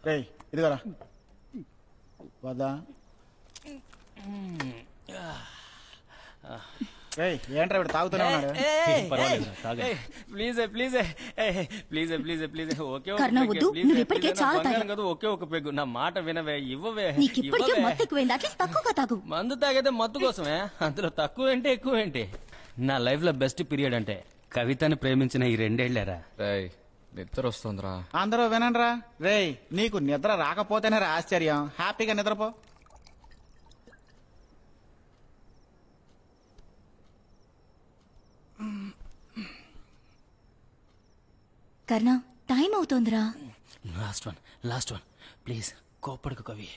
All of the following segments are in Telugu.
రే ఇదిగోరా వదా ఏంట్రా ఇప్పుడు తాగుతూనే ఉన్నాడు. ఒకే ఒక పెగ్గు నా మాట వినవే, ఇవ్వవే. మందు తాగేదే మత్తు కోసమే, అందులో తక్కువ ఏంటి ఎక్కువ ఏంటి? నా లైఫ్ లో బెస్ట్ పీరియడ్ అంటే కవితని ప్రేమించిన ఈ 2 ఏళ్లేరా. నిద్ర వస్తుందిరా. అందరూ వినండ్రా. రేయ్ నీకు నిద్ర రాకపోతేనే రా ఆశ్చర్యం. హ్యాపీగా నిద్రపో. కర్ణ టైం అవుతోందిరా. లాస్ట్ వన్ ప్లీజ్ కోపడుకు Kavi.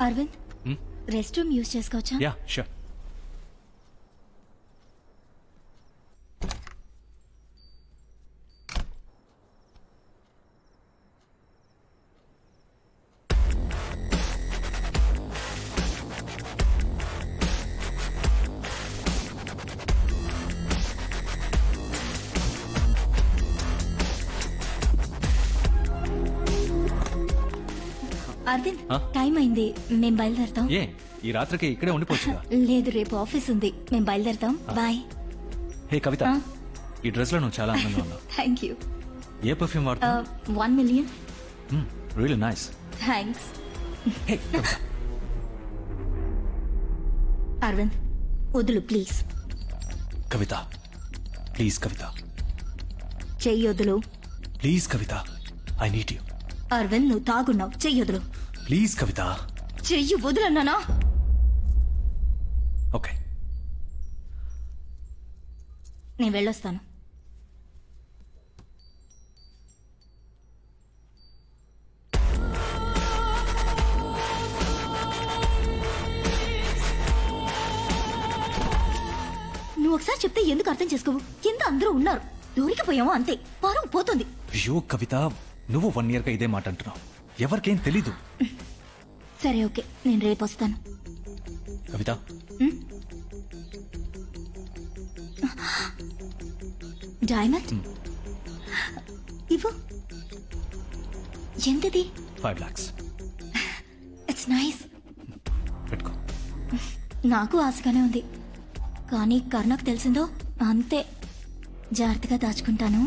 Aravind, rest room use చేసుకోవచ్చా? Yeah sure. అరవింద్, టైం అయింది, మేము బయలుదేరతాం. ఏ ఈ రాత్రికి ఇక్కడే ఉండిపోవచ్చుగా? లేదు, రేపు ఆఫీస్ ఉంది, మేము బయలుదేరతాం. బాయ్. హే కవిత, ఈ డ్రెస్ లో నువ్వు చాలా అందంగా ఉన్నావు. Thank you. ఏ పర్ఫ్యూమ్ వాడుతున్నావు? 1 million. Really nice. Thanks. Aravind వదులు ప్లీజ్. కవిత ప్లీజ్. కవిత చెయ్యొద్దులు please. Kavitha I need you. Aravind నువ్వు తాగున్నావు, చెయ్యొద్దులు ప్లీజ్. కవిత చెయ్యి వదులన్నానా? ఓకే నేను వెళ్ళొస్తాను. నువ్వు ఒకసారి చెప్తే ఎందుకు అర్థం చేసుకోవు? కింద అందరూ ఉన్నారు, దొరికిపోయాము అంతే, పరువు పోతుంది. అయ్యో కవిత, నువ్వు 1 year గా ఇదే మాట అంటున్నావు, ఎవరికేం తెలీదు. సరే ఓకే, నేను రేపు వస్తాను. కవిత డైమండ్ ఇవ్వు. ఎంతది? 5 lakhs. It's nice. పెట్టుకో. నాకు ఆశగానే ఉంది, కానీ కర్ణకు తెలిసిందో అంతే. జాగ్రత్తగా దాచుకుంటాను.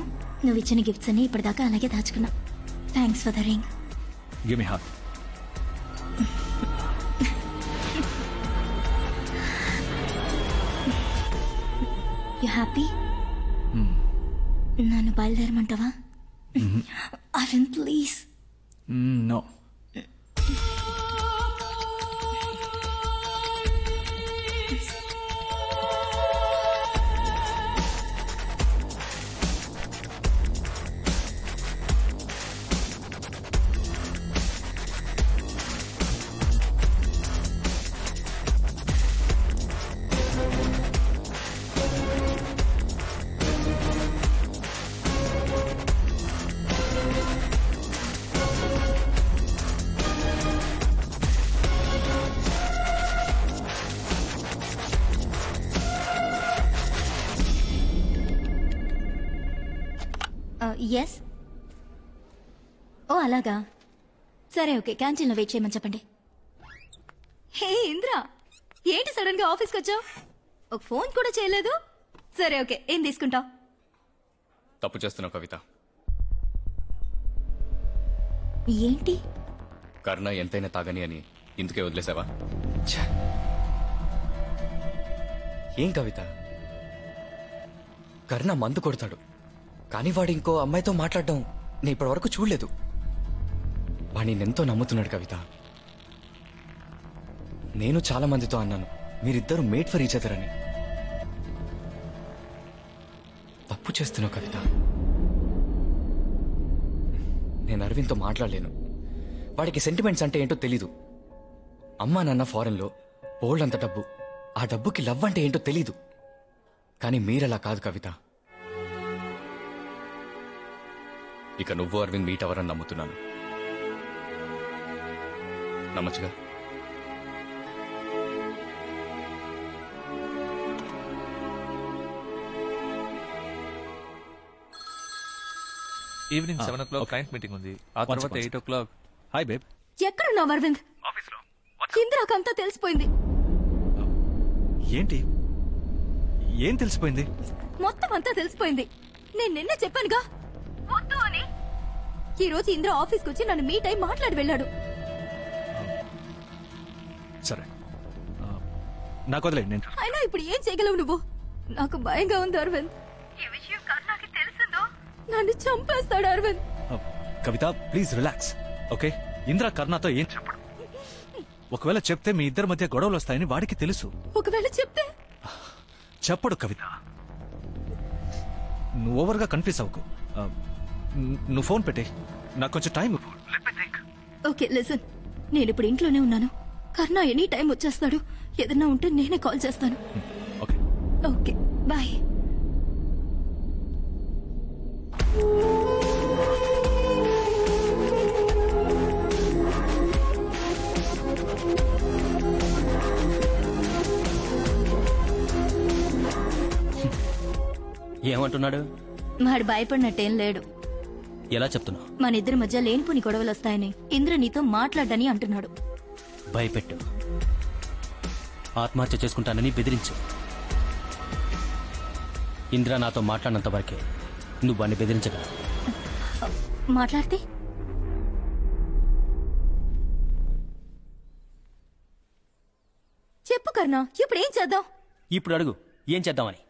నువ్వు ఇచ్చిన గిఫ్ట్స్ అన్ని ఇప్పటిదాకా అలాగే దాచుకున్నా. Thanks for the ring. Give me heart. You happy? నన్ను బయలుదేరమంటావా? Aravind please. No. Yes. Oh అలాగా, సరే ఓకే, క్యాంటీన్లో వెయిట్ చేయమని చెప్పండి. హే ఇంద్ర, ఏంటి సడన్ గా ఆఫీస్కి వచ్చావు? ఒక ఫోన్ కూడా చేయలేదు. సరే ఓకే, ఏం తీసుకుంటావు? తప్పు చేస్తున్నావు కవిత. ఏంటి? కర్ణ ఎంతైనా తాగని అని ఇందుకే వదిలేసావా? ఏం కవిత? కర్ణ మందు కొడతాడు, కానీ వాడు ఇంకో అమ్మాయితో మాట్లాడడం నేను ఇప్పటి వరకు చూడలేదు. వాడిని ఎంతో నమ్ముతున్నాడు కవిత. నేను చాలా మందితో అన్నాను, మీరిద్దరూ మేడ్ ఫర్ ఈచ్ అదర్ అని. తప్పు చేస్తున్నావు కవిత. నేను అరవింద్తో మాట్లాడలేను. వాడికి సెంటిమెంట్స్ అంటే ఏంటో తెలీదు. అమ్మా నాన్న ఫారెన్లో, ఓల్డ్ అంత డబ్బు. ఆ డబ్బుకి లవ్ అంటే ఏంటో తెలీదు. కానీ మీరలా కాదు కవిత. ఇక నువ్వు అరవింద్ మీట్ అవ్వరని నమ్ముతున్నాను. నమ్మచ్చుగా? ఈవినింగ్ 7 o'clock క్లయింట్ మీటింగ్ ఉంది. ఆ తర్వాత 8 o'clock. Hi babe. ఎక్కడున్నావు అరవింద్? ఇందిరాకంతా తెలిసిపోయింది. ఏంటి? ఏం తెలిసిపోయింది? మొత్తం అంతా తెలిసిపోయింది. నేను నిన్నే చెప్పానుగా వద్దు అని. ఈ రోజు ఇంద్ర ఆఫీస్కి వచ్చి నన్ను మీట్ అయి మాట్లాడి వెళ్ళాడు. సరే, నాకు వదిలే. నేను అయినా ఇప్పుడు ఏం చేయగలవు నువ్వు? నాకు భయంగా ఉంది అరవింద్. ఈ విషయం కర్ణాకి తెలిసిందో నన్ను చంపేస్తాడు అరవింద్. కవిత, ప్లీజ్ రిలాక్స్, ఓకే? ఇంద్ర కర్ణతో ఏం చెప్పడు. ఒకవేళ చెప్తే మీ ఇద్దరి మధ్య గొడవలు వస్తాయని వాడికి తెలుసు. ఒకవేళ చెప్తే? చెప్పడు కవిత. నువ్వు ఓవర్గా కన్ఫ్యూజ్ అవ్వకు. నువ్వు ఫోన్ పెట్టే, నాకు కొంచెం టైం. ఓకే లిసన్, నేను ఇప్పుడు ఇంట్లోనే ఉన్నాను. కర్ణ ఎనీ టైం వచ్చేస్తాడు. ఏదన్నా ఉంటే నేనే కాల్ చేస్తాను. Okay okay bye. ఏమంటున్నాడు? వాడు భయపడినట్టేం లేడు. ఎలా చెప్తున్నావు? మన ఇద్దరి మధ్య లేనిపోని గొడవలు వస్తాయని ఇంద్ర నీతో మాట్లాడని అంటున్నాడు. భయపెట్టు, ఆత్మహత్య చేసుకుంటానని బెదిరించు. ఇంద్ర నాతో మాట్లాడినంత వరకే నువ్వు వాడిని బెదిరించగలవు. మాట్లాడితే? చెప్పు కర్ణ, ఇప్పుడు ఏం చేద్దాం? ఇప్పుడు అడుగు, ఏం చేద్దామని.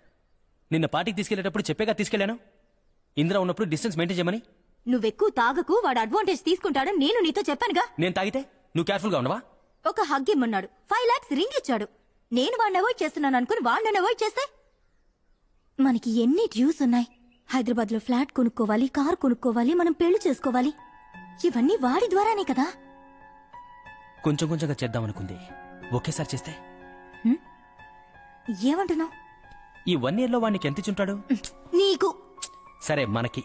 నిన్న పార్టీకి తీసుకెళ్లేటప్పుడు చెప్పేగా తీసుకెళ్లాను, ఇంద్ర ఉన్నప్పుడు డిస్టెన్స్ మెయింటైన్ చేయమని. నువ్వెక్కువ తాగకు, వాడు అడ్వాంటేజ్ తీసుకుంటాడని నేను నీతో చెప్పానుగా. నేను తాగితే నువ్వు కేర్ఫుల్ గా ఉండవా? ఒక హగ్ ఇమ్మన్నాడు, 5 lakhs రింగ్ ఇచ్చాడు. నేను వాడిని అవాయిడ్ చేస్తున్నాను అనుకుని వాడు నన్ను అవాయిడ్ చేస్తే? మనకి ఎన్ని డ్యూస్ ఉన్నాయి. హైదరాబాద్ లో ఫ్లాట్ కొనుక్కోవాలి, కార్ కొనుక్కోవాలి, మనం పెళ్లి చేసుకోవాలి. ఇవన్నీ వాడి ద్వారానే కదా. కొంచెం కొంచెంగా చేద్దామనుకుంది, ఒకేసారి చేస్తే? ఏమంటున్నావు? ఈ 1 year లో వాడికి ఎంత ఇచ్చుంటాడు? నీకు సరే, మనకి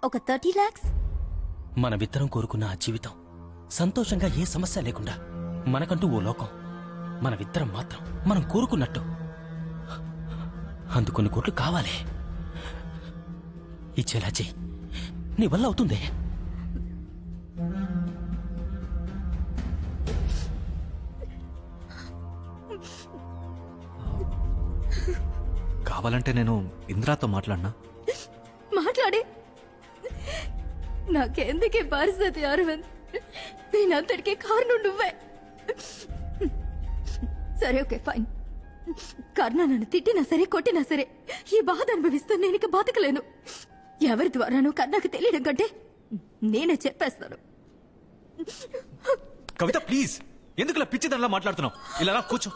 ఒక 30 lakhs. మనమిద్దరం కోరుకున్న ఆ జీవితం సంతోషంగా, ఏ సమస్య లేకుండా, మనకంటూ ఓ లోకం, మనమిద్దరం మాత్రం మనం కోరుకున్నట్టు. అందుకొన్ని కోట్లు కావాలి. ఇచ్చేలా చెయ్యి, నీ వల్ల అవుతుంది. కావాలంటే నేను ఇంద్రాతో మాట్లాడినా? మాట్లాడే. నాకెందుకే పరిస్థితి అరవింద్? నేనంతటికీ కారణం నువ్వే. సరే ఓకే ఫైన్. కర్ణ నన్ను తిట్టినా సరే, కొట్టినా సరే, ఈ బాధ అనుభవిస్తూ నేను ఇక బతకలేను. ఎవరి ద్వారానో కర్ణకు తెలియడం కంటే నేనే చెప్పేస్తాను. కవిత ప్లీజ్, ఎందుకు ఇలా పిచ్చిదానిలా మాట్లాడుతున్నావు? ఇలా రా, కూర్చో.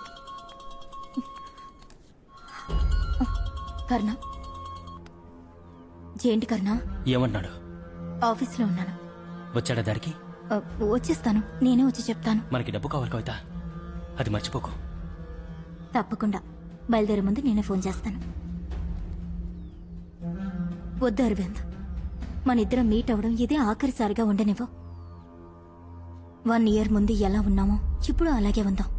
కర్ణ, ఏంటి కర్ణ? ఏమన్నాడు? ఆఫీస్లో ఉన్నాను. వచ్చాడా దారికి? వచ్చేస్తాను, నేనే వచ్చి చెప్తాను. మనకి డబ్బు కావాలి కవిత, అది మర్చిపోకు. తప్పకుండా. బయలుదేరే ముందు నేనే ఫోన్ చేస్తాను. వద్దు అరవింద్, మన ఇద్దరం మీట్ అవడం ఇదే ఆఖరిసారిగా ఉండనివ్వు. 1 year ముందు ఎలా ఉన్నామో ఇప్పుడు అలాగే ఉందాం.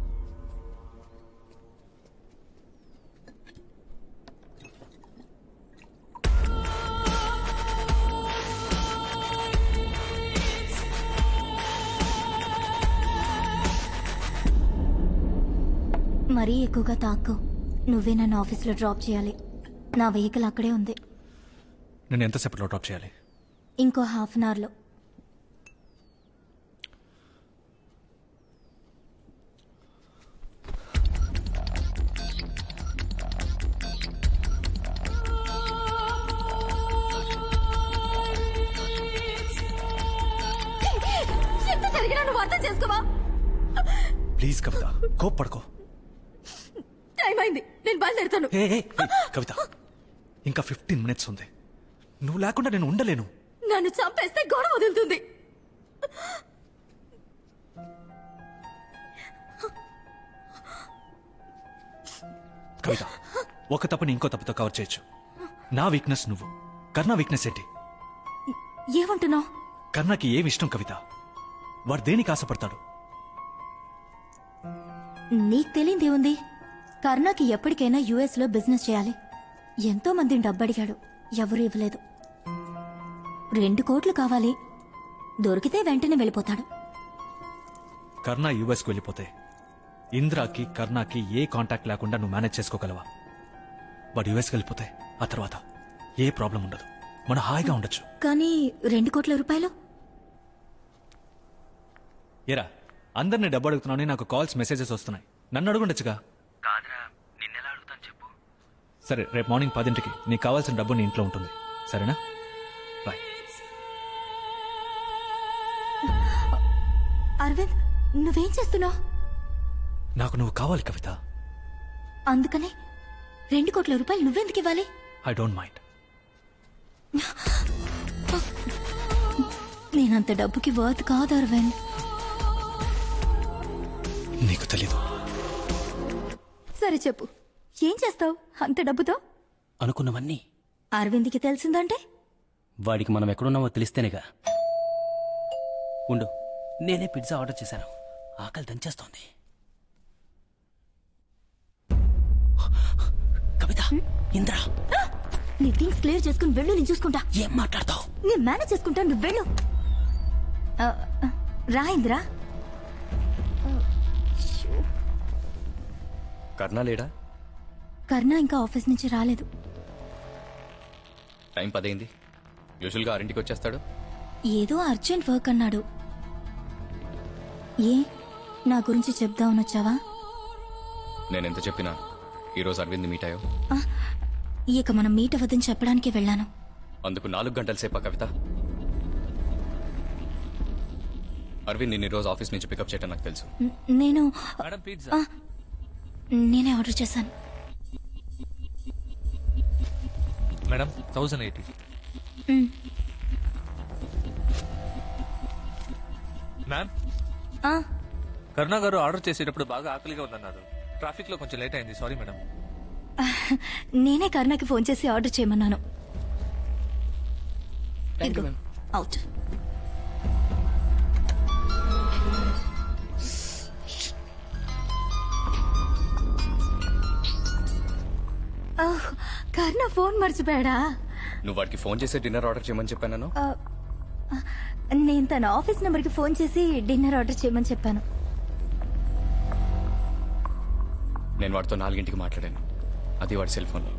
మరీ ఎక్కువగా తాకు. నువ్వే నన్ను ఆఫీస్లో డ్రాప్ చేయాలి. నా వెహికల్ అక్కడే ఉంది. నేను ఎంతసేపట్లో డ్రాప్ చేయాలి? ఇంకో 1/2 hourలో. జరిగినా నువ్వు అర్థం చేసుకోవా? Please Kavitha, కోప్పడుకో. టైం అయింది, నేను బయలుదేరుతాను. కవిత, ఇంకా 15 minutes ఉంది. నువ్వు లేకుండా నేను ఉండలేను. నన్ను చంపేస్తే గొడవ వదులుతుంది. కవిత, ఒక తప్పుని ఇంకో తప్పుతో కవర్ చేయొచ్చు. నా వీక్నెస్ నువ్వు, కర్ణ వీక్నెస్ ఏంటి? ఏమంటున్నావు? కర్ణకి ఏమి ఇష్టం కవిత? వాడు దేనికి ఆశపడతాడు? నీకు తెలియదేముంది? కర్ణకి ఎప్పటికైనా యుఎస్ లో బిజినెస్ చేయాలి. ఎంతో మందిని డబ్బడిగాడు, ఎవరూ ఇవ్వలేదు. 2 కోట్లు కావాలి, దొరికితే వెంటనే వెళ్ళిపోతాడు. కర్ణ యుఎస్కి వెళ్ళిపోతే ఇంద్రాకి కర్ణకి ఏ కాంటాక్ట్ లేకుండా నువ్వు మేనేజ్ చేసుకోగలవా? వాడు యుఎస్కి వెళ్ళిపోతే ఆ తర్వాత ఏ ప్రాబ్లం ఉండదు, మనం హాయిగా ఉండొచ్చు. కానీ 2 కోట్ల రూపాయలు? ఏరా, అందరినీ డబ్బు అడుగుతున్నావు, నాకు కాల్స్ మెసేజెస్ వస్తున్నాయి. నన్ను అడుగుండొచ్చుగా. సరే, రేపు మార్నింగ్ 10ంటికి నీకు కావాల్సిన డబ్బు నీ ఇంట్లో ఉంటుంది, సరేనా? బాయ్. అరవింద్, నువ్వేం చేస్తున్నావు? నాకు నువ్వు కావాలి కవిత. అందుకనే 2 కోట్ల రూపాయలు నువ్వెందుకు ఇవ్వాలి? I don't mind. నేనంత డబ్బుకి వర్త్ కాదు అరవింద్. నీకు తెలీదు. సరే చెప్పు, ఏం చేస్తావు అంత డబ్బుతో? అనుకున్నవన్నీ అరవింద్కి తెలిసిందంటే? వాడికి మనం ఎక్కడున్నామో తెలిస్తేనేగా. ఉండు, నేనే పిజ్జా ఆర్డర్ చేశాను, ఆకలి దంచేస్తోంది. కవిత, ఇంద్ర, నీ థింగ్స్ క్లియర్ చేసుకుని వెళ్ళు, నేను చూసుకుంటా. ఏం మాట్లాడతావు? నేను మేనేజ్ చేసుకుంటా, నువ్వు వెళ్ళు. రా ఇంద్రా. కర్ణ లేడా? కర్ణ ఇంకా ఆఫీస్ నుంచి రాలేదు. టైం 10 అయింది. యూజువల్గా 6ంటికి వచ్చేస్తాడు. ఏదో అర్జెంట్ వర్క్ అన్నాడు. ఏ, నా గురించి చెప్దామని వచ్చావా? నేనెంత చెప్పినా ఈరోజు అరవింద్ మీట్ అయ్యో. ఇక మనం మీట్ అవ్వదని చెప్పడానికి వెళ్ళాను. అందుకు 4 గంటల సేపా కవిత? అరవింద్ నిన్న ఈరోజు ఆఫీస్ నుంచి పికప్ చేయటం నాకు తెలుసు. నేను మేడం పిజ్జా. నేనే ఆర్డర్ చేశాను. మేడం 1080. మ్యామ్, కరుణా గారు ఆర్డర్ చేసేటప్పుడు బాగా ఆకలిగా ఉందన్నారు. ట్రాఫిక్ లో కొంచెం లేట్ అయింది, సారీ మేడం. నేనే కర్ణకి ఫోన్ చేసి ఆర్డర్ చేయమన్నాను. అవుట్. కర్ణ ఫోన్ మర్చిపోయాడా? నువ్వు వాడికి ఫోన్ చేసి డిన్నర్ ఆర్డర్ చేయమని చెప్పాను. నేను తన ఆఫీస్ నెంబర్కి ఫోన్ చేసి డిన్నర్ ఆర్డర్ చేయమని చెప్పాను. నేను వాడితో 4ంటికి మాట్లాడాను, అది వాడి సెల్ ఫోన్లో.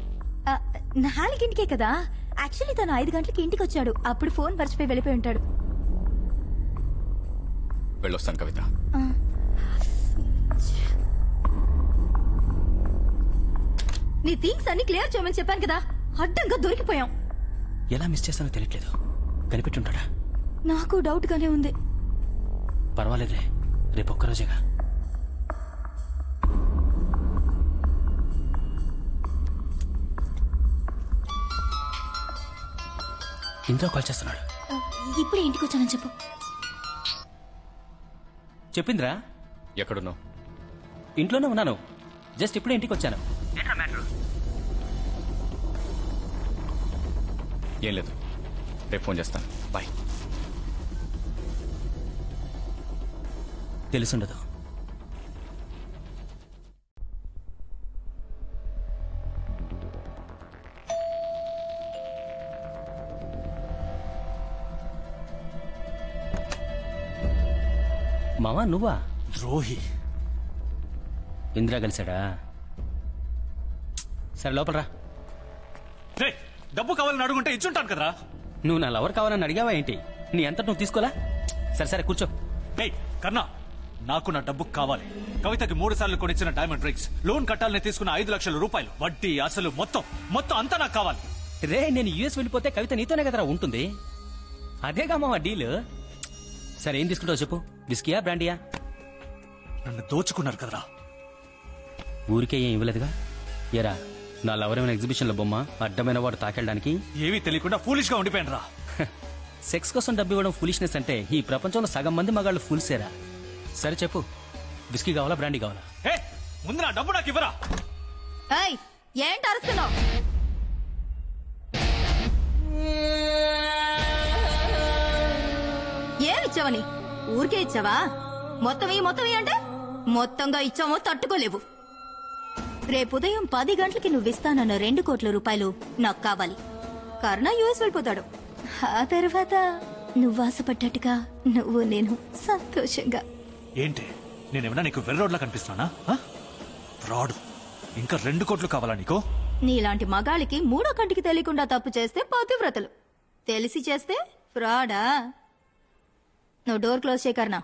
4ంటికే కదా, యాక్చువల్లీ తను 5 గంటలకి ఇంటికి వచ్చాడు. అప్పుడు ఫోన్ మర్చిపోయి వెళ్ళిపోయి ఉంటాడు. వెళ్ళొస్తాను కవిత. నీ థింగ్స్ అన్ని క్లియర్ చేయమని చెప్పాను కదా, అడ్డంగా దొరికిపోయాం. ఎలా మిస్ చేస్తానో తెలియట్లేదు. కనిపెట్టుంటాడా? నాకు డౌట్ గానే ఉంది. పర్వాలేదులే, రేపు ఒక్కరోజేగా. ఇంట్లో కాల్ చేస్తున్నాడు. ఇప్పుడే ఇంటికి వచ్చానని చెప్పు. చెప్పిందిరా? ఎక్కడున్నావు? ఇంట్లోనే ఉన్నాను, జస్ట్ ఇప్పుడే ఇంటికి వచ్చాను. ఏం లేదు, రేపు ఫోన్ చేస్తాను. బాయ్. తెలుసుండదు. మావా, నువ్వా? ద్రోహి. ఇందిరా కలిశాడా? సరే, లోపల రా. డబ్బు కావాలని అడుగుంటే ఇచ్చుంటాను కదరా. నువ్వు నా లవర్ కావాలని అడిగావా ఏంటి? నీ అంతటి నువ్వు తీసుకోలా? సరే సరే, కూర్చో. కన్నా, నాకు నా డబ్బు కావాలి. కవితకి 3 సార్లు కొనిచ్చిన డైమండ్ రింగ్స్, లోన్ కట్టాలని తీసుకున్న 5 లక్షల రూపాయలు, వడ్డీ అసలు మొత్తం అంతా నాకు కావాలి. రే, నేను యుఎస్ వెళ్ళిపోతే కవిత నీతోనే కదరా ఉంటుంది. అదేగా మావా డీల్. సరే, ఏం తీసుకుంటావు చెప్పు. విస్కీయా బ్రాండియా? నన్ను దోచుకున్నారు కదరా. ఊరికే ఏం ఇవ్వలేదుగా. ఎరా, నా లవరేమైనా ఎగ్జిబిషన్లో బొమ్మ అడ్డమైన వాడు తాకెళ్ళడానికి? ఏమీ తెలియకుండా ఫూలిష్ గా ఉండిపోయాను రా. సెక్స్ కోసం డబ్బు ఇవ్వడం ఫూలిష్నెస్ అంటే ఈ ప్రపంచంలో సగం మంది మగాళ్ళు ఫూల్సేరా. సరే చెప్పు, విస్కీ కావాలా బ్రాండీ కావాలా? ముందు నా డబ్బు నాకు ఇవ్వరా. ఏంటి అరుస్తున్నావు? ఏమిచ్చావని? ఊరికే ఇచ్చావా? మొత్తం అంటే మొత్తంగా ఇచ్చామో తట్టుకోలేవు. రేపు ఉదయం 10 గంటలకి నువ్వు ఇస్తానన్న 2 కోట్ల రూపాయలు నాకు కావాలి. కర్ణ యుఎస్ వెళ్ళిపోతాడు. ఆ తర్వాత నువ్వు ఆశపడ్డట్టుగా నువ్వు నేను సంతోషంగా. ఏంటి నేనేమన్నా నీకు వెర్రోడ్లా కనిపిస్తున్నానా? ఫ్రాడ్. ఇంకా 2 కోట్లు కావాలా నీకు? నీలాంటి మగాళ్ళకి 3వ కంటికి తెలియకుండా తప్పు చేస్తే పతివ్రతలు, తెలిసి చేస్తే ఫ్రాడా? నువ్వు డోర్ క్లోజ్ చేయకర్నా.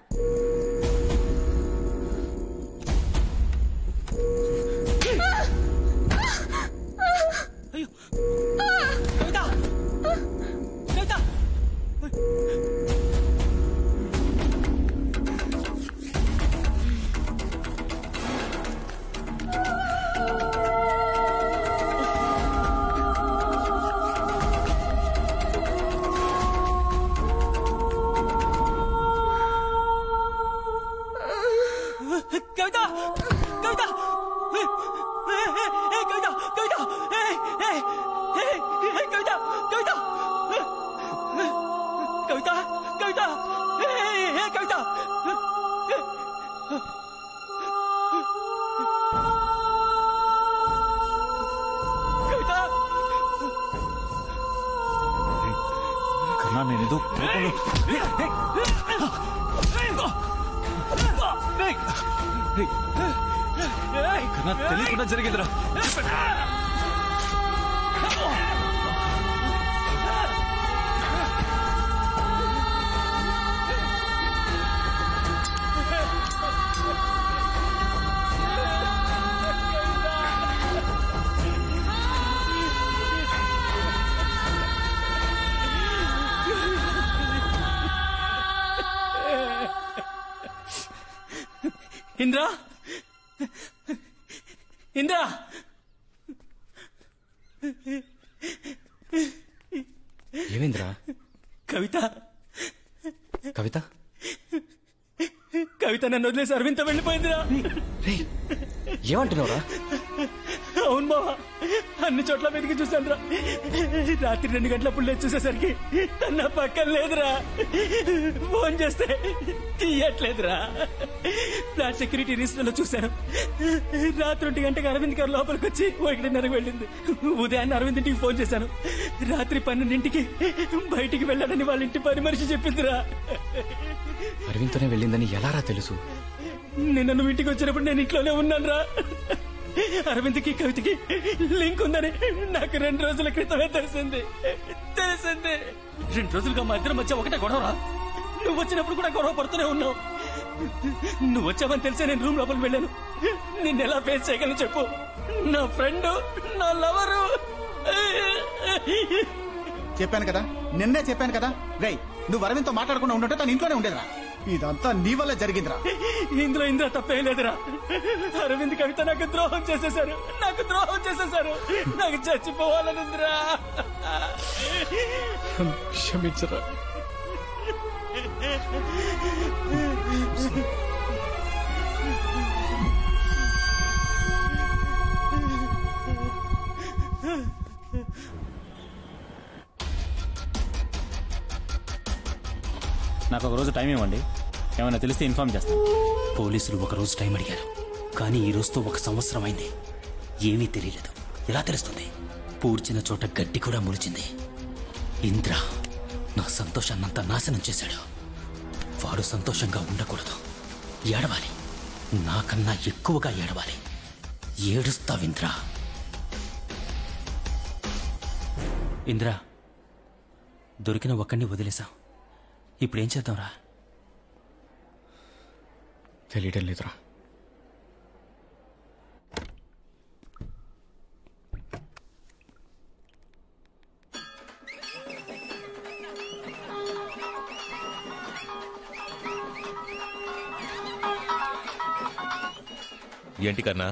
కన్నా నేనేదో కన్నా తెలియకుండా జరిగిందిరా. ఇంద్రా, ఇంద్రా, ఏమైందిరా? కవిత, కవిత, కవిత నన్ను వదిలేసి అరవింత వెళ్ళిపోయిందిరా. ఏమంటున్నావురా? అవును బావా, అన్ని చోట్ల వెతికి చూశాను రా. రాత్రి 2 గంటలప్పుడు లేచి చూసేసరికి తన పక్కన లేదురా. ఫోన్ చేస్తే తీయట్లేదురా. ఫ్లాట్ సెక్యూరిటీ రిజిస్టర్ లో చూశాను. రాత్రి 1 గంటకి అరవింద్ గారు లోపలికి వచ్చి 1:30కి వెళ్ళింది. ఉదయాన్నే అరవింద్ ఇంటికి ఫోన్ చేశాను. రాత్రి 12ంటికి బయటికి వెళ్ళాడని వాళ్ళ ఇంటి పని మనిషి చెప్పిందిరా. అరవింద్తోనే వెళ్ళిందని ఎలారా తెలుసు? నిన్న నువ్వు ఇంటికి వచ్చినప్పుడు నేను ఇంట్లోనే ఉన్నాను రా. అరవింద్కి కవితకి లింక్ ఉందని నాకు 2 రోజుల క్రితమే తెలిసింది. 2 రోజులుగా మా ఇద్దరి మధ్య ఒకటే గొడవరా. నువ్వు వచ్చినప్పుడు కూడా గొడవ పడుతూనే ఉన్నావు. నువ్వు వచ్చావని తెలిసే నేను రూమ్ లోపలికి వెళ్ళాను. నిన్ను ఎలా ఫేస్ చేయగలను చెప్పు? నా ఫ్రెండ్, నా లవరు. చెప్పాను కదా, నిన్నే చెప్పాను కదా. రేయ్, నువ్వు అరవింద్తో మాట్లాడకుండా ఉంటుంటే తను ఇంట్లోనే ఉండేదిరా. ఇదంతా నీ వల్ల జరిగిందిరా. ఇందులో ఇంద్ర తప్పేం లేదురా. అరవింద్ కవిత నాకు ద్రోహం చేసేశారు. నాకు చచ్చిపోవాలనుందిరా. క్షమించరా. నాకు ఒక రోజు టైం ఇవ్వండి, ఏమైనా తెలిస్తే ఇన్ఫార్మ్ చేస్తాను. పోలీసులు 1 రోజు టైం అడిగారు, కానీ ఈ రోజుతో 1 సంవత్సరం అయింది. ఏమీ తెలియలేదు. ఎలా తెలుస్తుంది? పూడ్చిన చోట గడ్డి కూడా ములిచింది. ఇంద్ర నా సంతోషాన్నంతా నాశనం చేశాడు. వాడు సంతోషంగా ఉండకూడదు. ఏడవాలి, నాకన్నా ఎక్కువగా ఏడవాలి. ఏడుస్తావింద్ర. ఇంద్ర, దొరికిన ఒక్కడిని వదిలేశాం. ఇప్పుడేం చేద్దాంరా? తెలియడం లేదురా. ఏంటి కన్నా?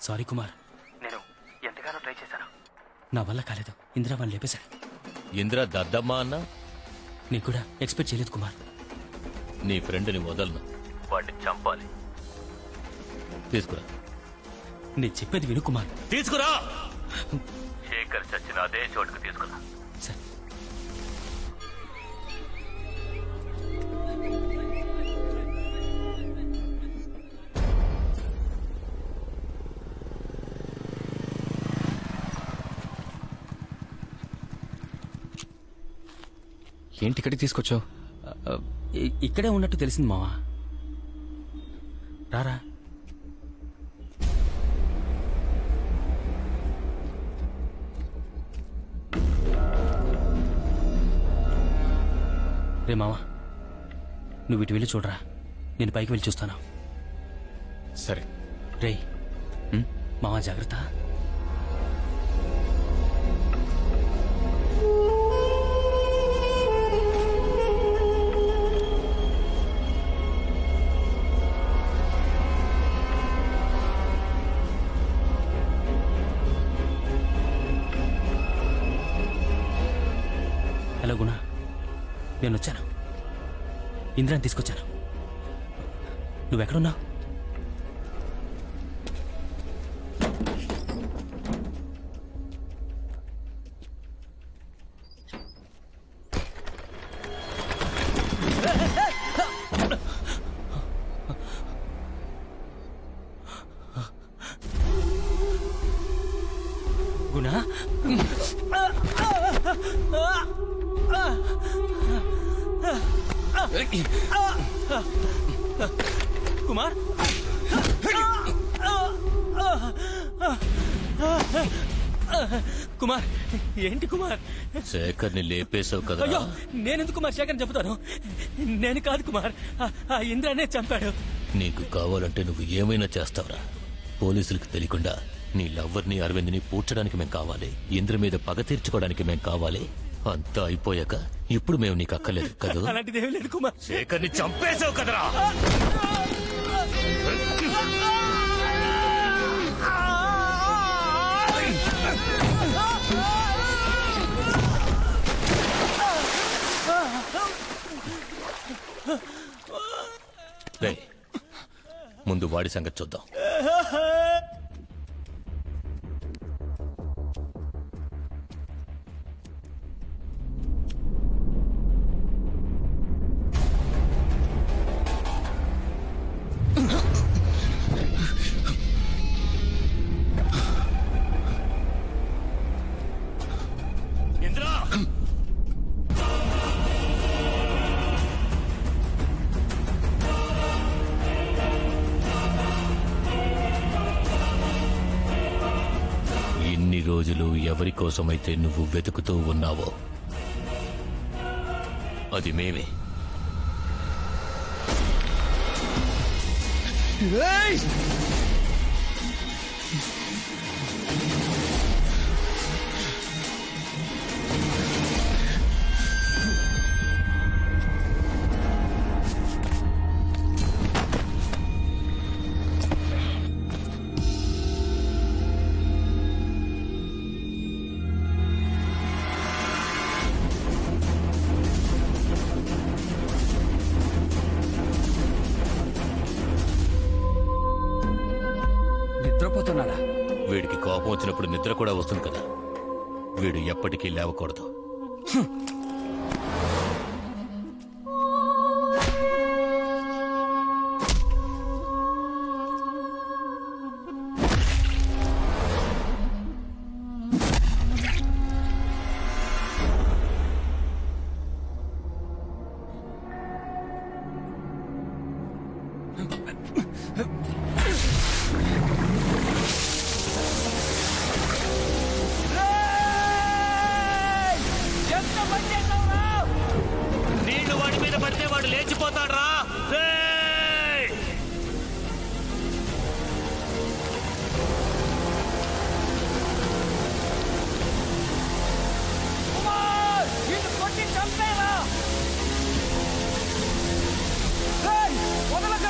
సారీ కుమార్, నేను ఎంతగానో ట్రై చేశాను. నా వల్ల కాలేదు. ఇందిరా వాళ్ళు లేపేశాడు. ఇందిరా దద్దమ్మా అన్నా? నీకు కూడా ఎక్స్పెక్ట్ చేయలేదు కుమార్. నీ ఫ్రెండ్ని వదలను, వాడిని చంపాలి. తీసుకురా. నేను చెప్పేది విను కుమార్. తీసుకురా. శేఖర్ చచ్చిన అదే చోటుకు తీసుకురా. సరే. ఏంటి ఇక్కడికి తీసుకొచ్చావు? ఇక్కడే ఉన్నట్టు తెలిసింది మావా. రారా. రే మావా, నువ్వు ఇటు వెళ్ళి చూడరా, నేను పైకి వెళ్ళి చూస్తాను. సరే. రే మావా, జాగ్రత్త. హలో గుణ, నేను వచ్చాను. ఇంద్రాన్ని తీసుకొచ్చాను. నువ్వెక్కడున్నావు? గుణ, కుమార్, కుమార్, ఏంటి కుమార్? శేఖర్ని లేపేశావు కదా. అయ్యో, నేనెందుకు కుమార్ శేఖర్ని చెబుతాను? నేను కాదు కుమార్, ఆ ఇంద్రానే చంపాడు. నీకు కావాలంటే నువ్వు ఏమైనా చేస్తావురా. పోలీసులకు తెలియకుండా నీ లవ్వర్ని అరవింద్ని పూడ్చడానికి మేం కావాలి. ఇంద్ర మీద పగ తీర్చుకోవడానికి మేం కావాలి. అంతా అయిపోయాక ఇప్పుడు మేము నీకు అక్కర్లేదు కదా. అలాంటిదేమీ లేదు కుమార్. శేఖర్ని చంపేశావు కదరా. ముందు వాడి సంగతి చూద్దాం. రోజులు ఎవరి కోసమైతే నువ్వు వెతుకుతూ ఉన్నావో అది మేమే. నిద్రపోతున్నాడా? వీడికి కోపం వచ్చినప్పుడు నిద్ర కూడా వస్తుంది కదా. వీడు ఎప్పటికీ లేవకూడదు. నీళ్లు వాడి మీద పడితే వాడు లేచిపోతాడు రా. వదలక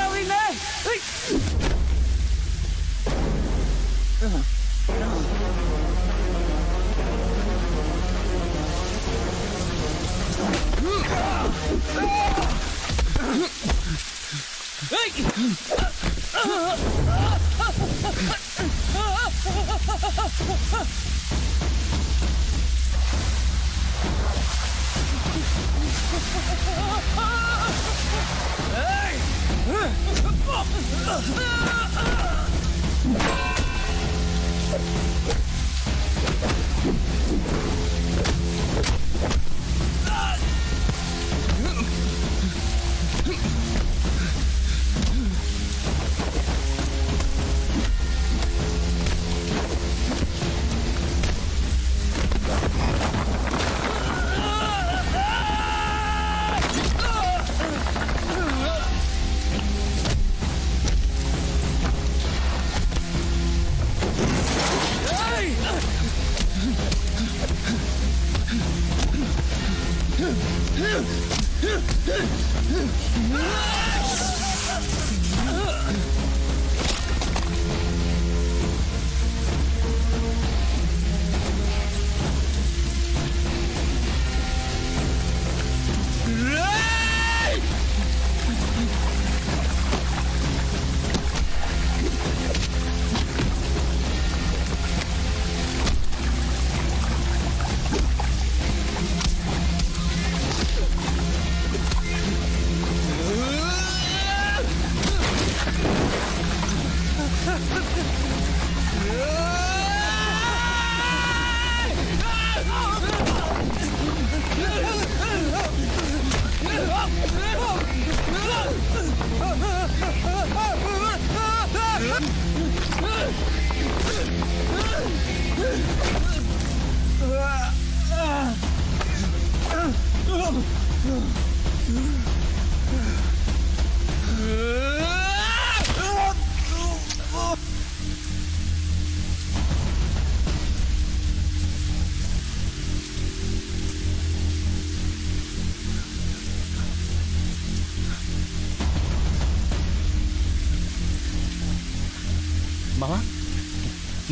మావా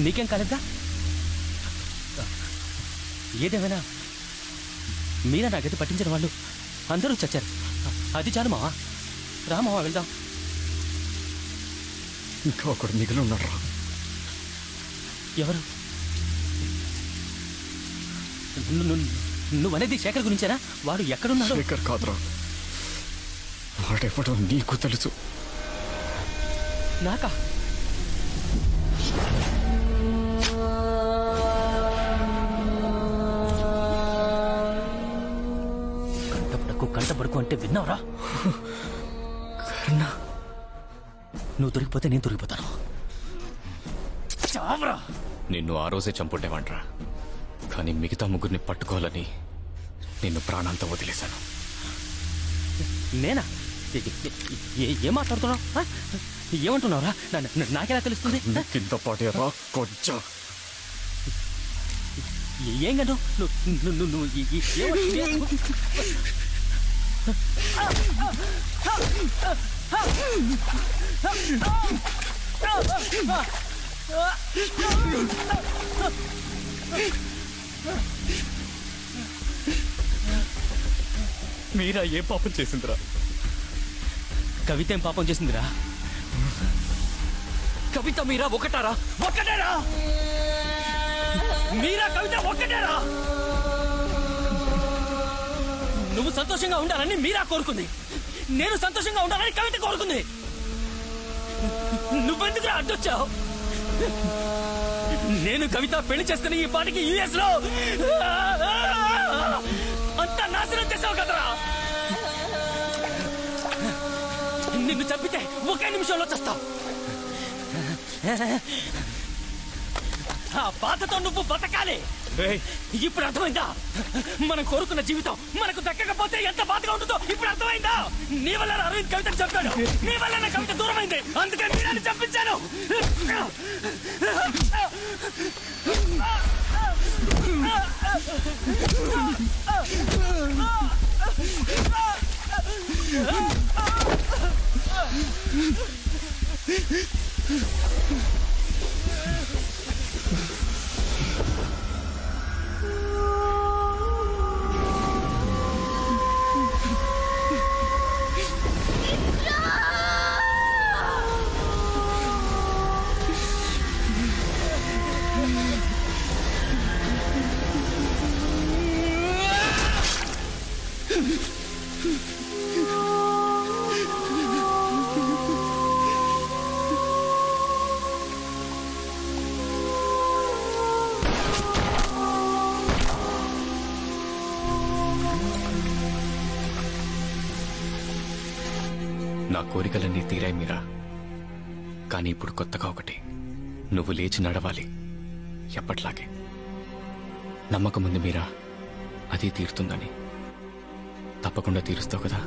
నీకేం కాలేదా? ఏదేమైనా మీరా నాకైతే పట్టించిన వాళ్ళు అందరూ చచ్చారు. అది చాలు మావా. రా మావా వెళ్దాం. ఇంకా ఒకడు మిగిలి ఉన్నాడు రా. ఎవరు? నువ్వనేది శేఖర్ గురించేనా? వాడు ఎక్కడున్నాడు? శేఖర్ కాదురా, వాడెవడో నీకు తెలుసు. నాకా? కంటపడుకు అంటే విన్నావురా? కర్ణ, నువ్వు దొరికిపోతే నేను దొరికిపోతాను. చావరా! నిన్ను ఆ రోజే చంపుండేవాడ్రా, కానీ మిగతా ముగ్గురిని పట్టుకోవాలని నిన్ను ప్రాణాంతా వదిలేశాను. నేనా? ఏం మాట్లాడుతున్నావు? ఏమంటున్నావురా? నాకెలా తెలుస్తుంది? కింద పాటేరా కొంచెం. ఏం కను నువ్వు మీరా ఏ పాపం చేసిందిరా? కవిత ఏం పాపం చేసిందిరా? కవిత మీరా ఒకటారా? ఒక్కటేరా? మీరా కవిత ఒక్కటేరా? నువ్వు సంతోషంగా ఉండాలని మీరా కోరుకుంది, నేను సంతోషంగా ఉండాలని కవిత కోరుకుంది. నువ్వెందుకురా అడ్డొచ్చావు? నేను కవిత పెళ్లి చేసుకుని ఈ పాటికి యుఎస్ లో అంతా నాశనం చేసావు కదరా. నిన్ను చంపితే ఒకే నిమిషంలో చస్తావు. ఆ బాధతో నువ్వు బతకాలి. ఇప్పుడు అర్థమైందా? మనం కోరుకున్న జీవితం మనకు దక్కకపోతే ఎంత బాధగా ఉంటుందో ఇప్పుడు అర్థమైందా? నీ వల్ల అరవింద్ కవితను చంపాడు, నీ వల్ల నా కవిత దూరమైంది, అందుకే మీరాన్ని చంపించాను. నా కోరికలన్నీ తీరాయి మీరా. కానీ ఇప్పుడు కొత్తగా ఒకటి, నువ్వు లేచి నడవాలి ఎప్పట్లాగే. నమ్మకం ఉంది మీరా, అది తీరుతుందని. తప్పకుండా తీరుస్తావు కదా?